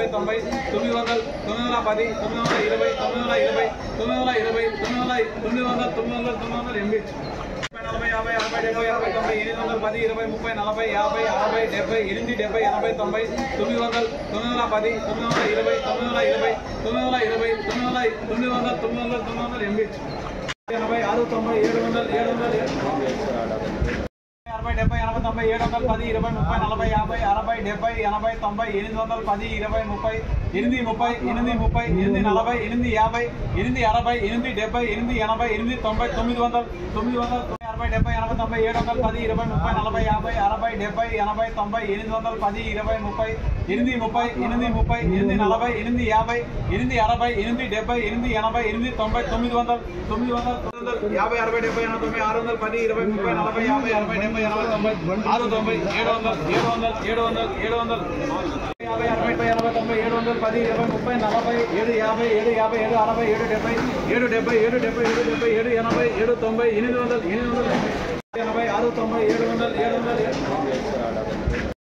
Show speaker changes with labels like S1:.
S1: 80 90 900 910 920 920 920 900 980 40 50 60 70 80 90 810 20 30 40 50 60 70 80 810 80 90 900 910 920 920 980 86 90 700 60 70 80 90 710 20 30 40 50 60 70 80 90 810 820 700